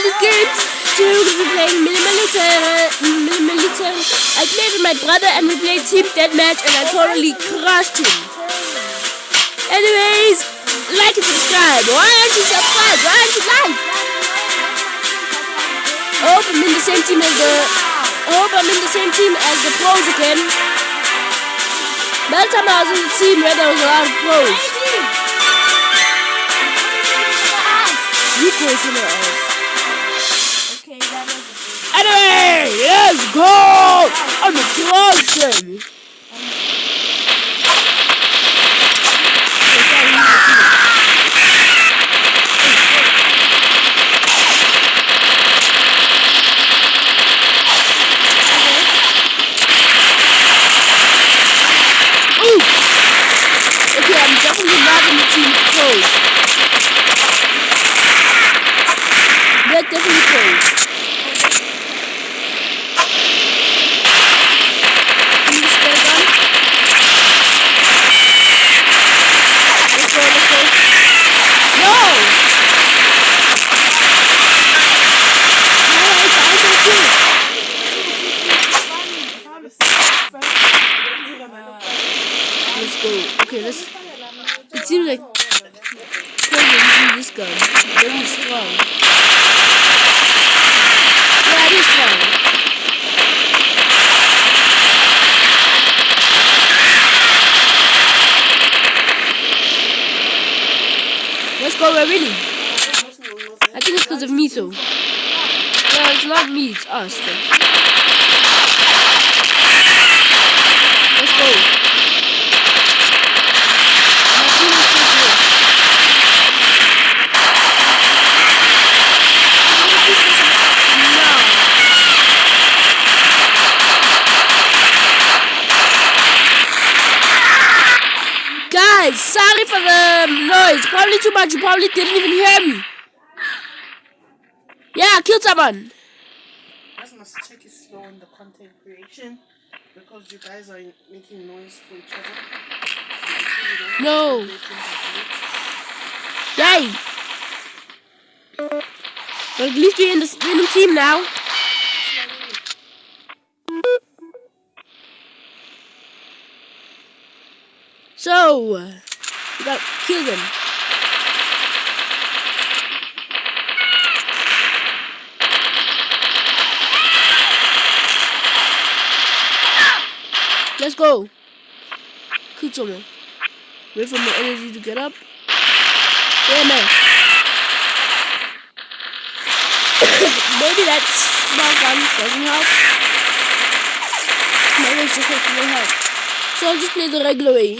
these games. We're gonna be playing Military. I played with my brother and we played Team Deathmatch and I totally crushed him. Anyways, like and subscribe. Why aren't you subscribed? Why aren't you like? I hope I'm in the same team as the pros again. By the time I was in the team where there was a lot of pros. You close in the ass. Okay, that was it. Anyway, let's go! I'm a closing. Okay, I'm definitely not in the team pros. They're definitely pros. Can you spare a gun? Let's go. No! Let's go. Okay, let's. It seems like using this gun. Very strong. Yeah, it is strong. Let's go, we're winning. I think it's because of me, so. No, it's not me, it's us. So. Let's go. Guys, sorry for the noise. Probably too much. You probably didn't even hear me. Yeah, kill someone. I must check it slow in the content creation because you guys are making noise for each other. No. Dang. But at least we're in the winning team now. So, we got to kill them. Let's go. Kill someone. Wait for my energy to get up. Yeah, man. Maybe that small gun doesn't help. Maybe it's just like no help. So I'll just play the regular way.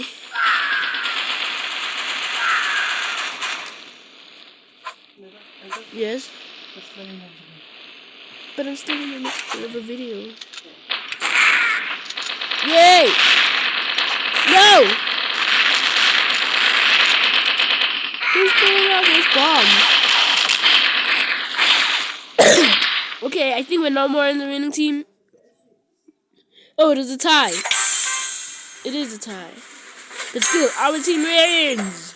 Yes. But I'm still in the middle of a video. Yay! No! Who's throwing out those bombs? Okay, I think we're no more in the winning team. Oh, it is a tie. It is a tie. But still, our team wins!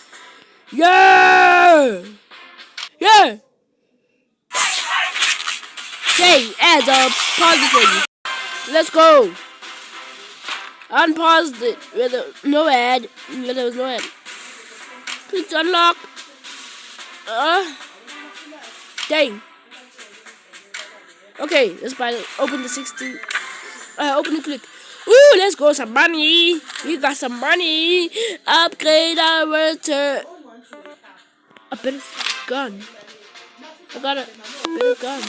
Yeah! Yeah! Okay, ads are positive. Let's go! Unpaused it with no ad. There was no ad. Click to unlock. Dang. Okay, let's buy it. Open the 16. Open the click. Ooh, let's go. Some money. We got some money. Upgrade our turn. A better gun. I got a better gun.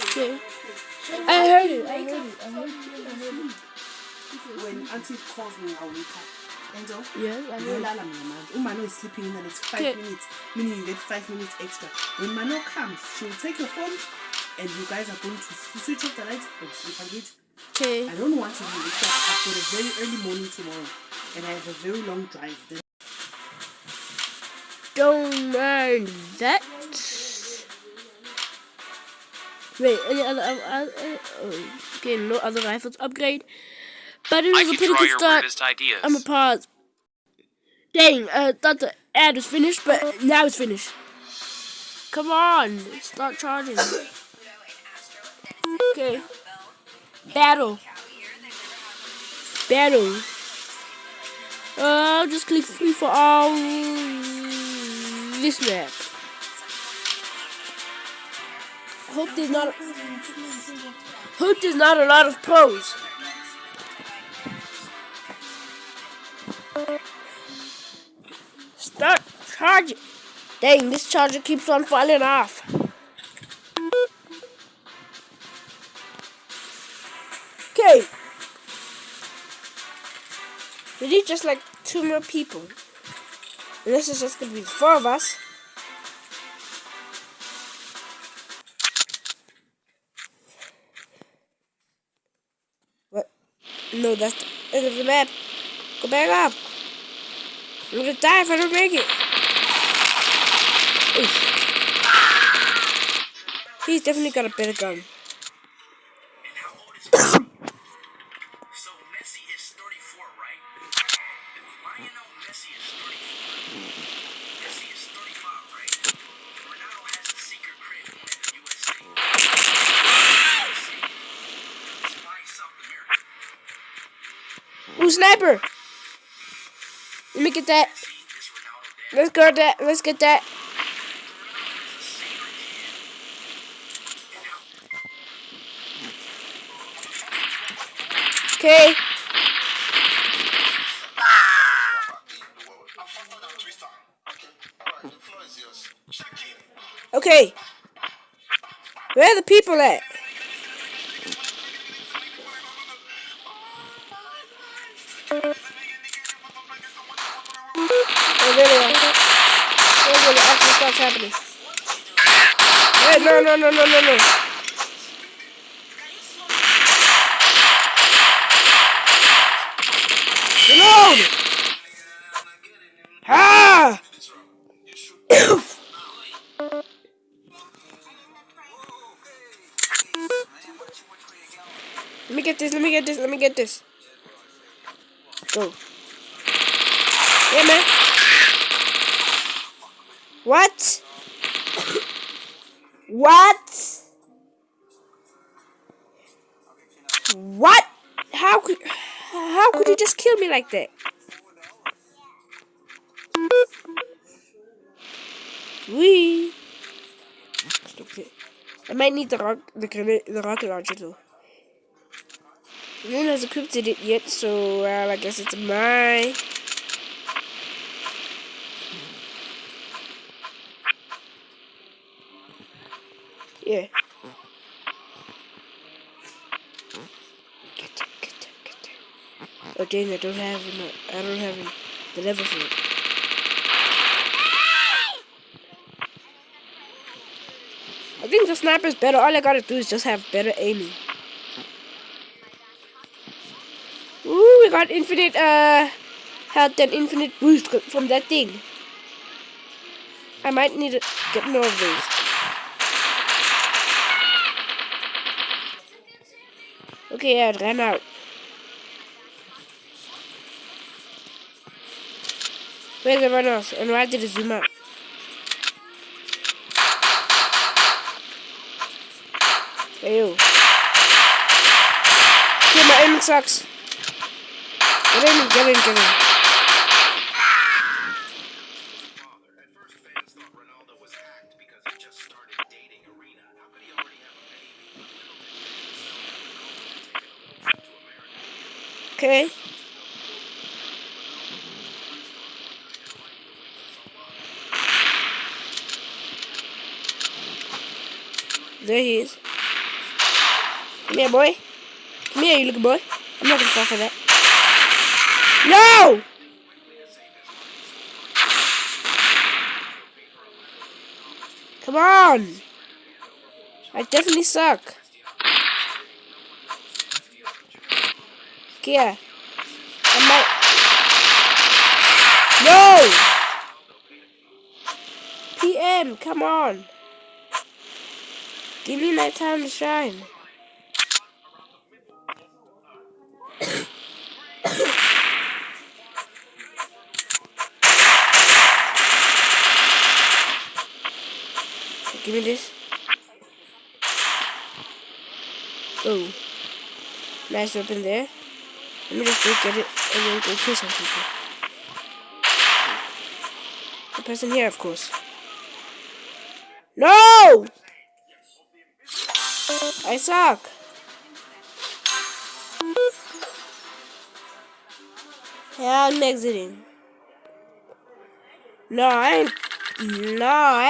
Okay. I heard it. When Auntie calls me, I'll wake up. Enzo? Yes, I heard it. Mano is sleeping in and it's 5 minutes. Meaning you get 5 minutes extra. When Mano comes, she will take your phone and you guys are going to switch off the lights and sleep again. Okay. I don't want to be waked up. I've got a very early morning tomorrow and I have a very long drive. Don't mind that. Wait, any other? Okay, no other rifles upgrade. But it was a pretty good start. I'm gonna pause. Dang, thought the ad was finished, but now it's finished. Come on, start charging. Okay. Battle. Battle. I'll just click free for all this map. Hope there's not a lot of pros. Start charging. Dang, this charger keeps on falling off. Okay. We need just like 2 more people. And this is just gonna be the 4 of us. What? No, that's the end of the map. Go back up. I'm gonna die if I don't make it. Oof. He's definitely got a better gun. So Messi is 34, right? Why you know Messi is 34? Messi is 35, right? Ronaldo has a secret crib in the USA. It's why South America. Ooh, sniper! Let me get that. Let's go that. Let's get that. Okay. Okay. Where are the people at? Oh, there they are. There's where the action starts happening. Wait, no. Reload! Ah! Let me get this. Go. Yeah, man. What? What? What? How could you just kill me like that? Wee. Okay. I might need the rocket launcher though. No one has equipped it yet, so I guess it's mine. Yeah. Get there. Oh dang! I don't have the level for it. I think the sniper's better. All I gotta do is just have better aiming. Ooh, we got infinite health and infinite boost from that thing. I might need to get more of those. Okay, yeah, it ran out. Where's everyone else? And why did it zoom out? Hey, yo. Okay, my aiming sucks. Get in. At first, fans thought Ronaldo was hacked because he just started dating Arena. How could he already have a baby? Okay. There he is. Come here, boy. Come here, you little boy. I'm not gonna fall for that. No! Come on! I definitely suck. Kia. I might. No! PM, come on. Give me my time to shine. me this. Oh. Nice weapon there. Let me just go get it and then go kill some people. The person here, of course. No! I suck. Yeah, I'm exiting. No, I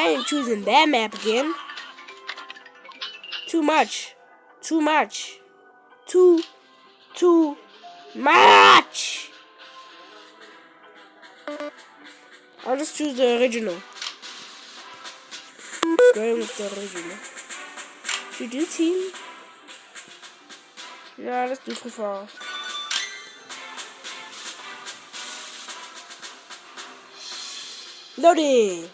ain't choosing that map again. Too much. Too much. Too much. I'll just choose the original. Going with the original. Should you do team? Yeah, let's do free fall. Loading.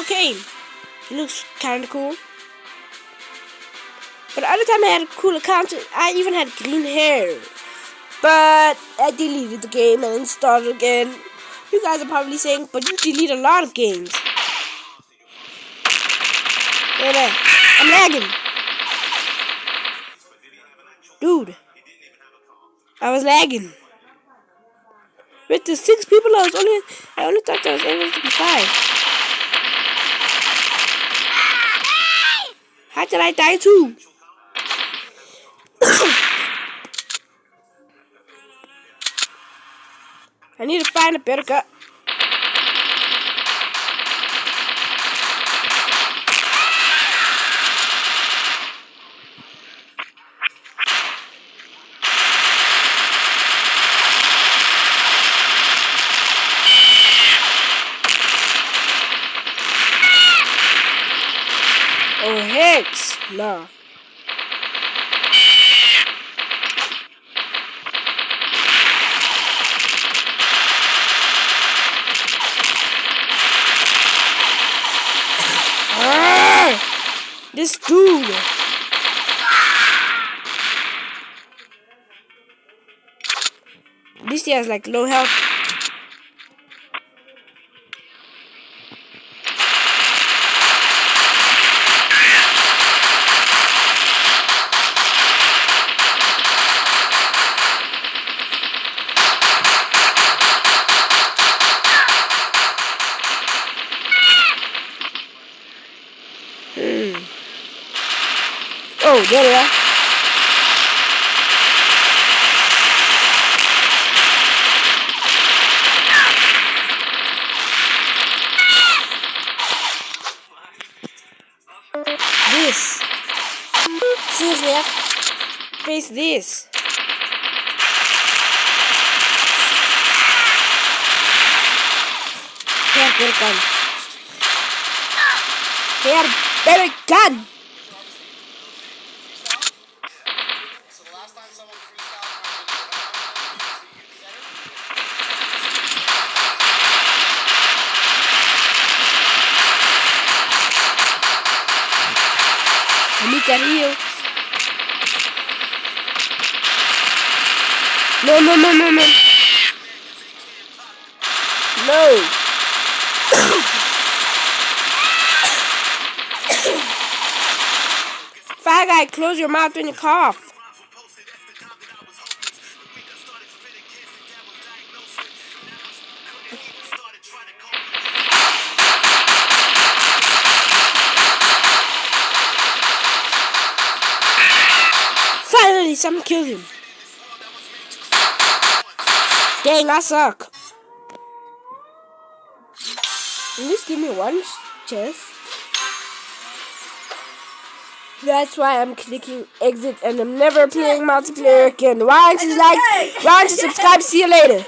Okay, he looks kind of cool. But the other time I had a cool account, I even had green hair. But I deleted the game and installed it again. You guys are probably saying, but you delete a lot of games. Hey there, I'm lagging. Dude, I was lagging. With the 6 people, I only thought I was able to be 5. How did I die too? I need to find a better gun. Oh, hex! Nah. This dude. This guy has like low health. Oh, there we are. This. Seriously, I face this. Here, better gun. Here, better gun. I need that heal. No. No. Fire guy, close your mouth when you cough. Finally, someone killed him. Dang, I suck. At least give me one chest. That's why I'm clicking exit and I'm never playing multiplayer again. Why don't you subscribe? See you later.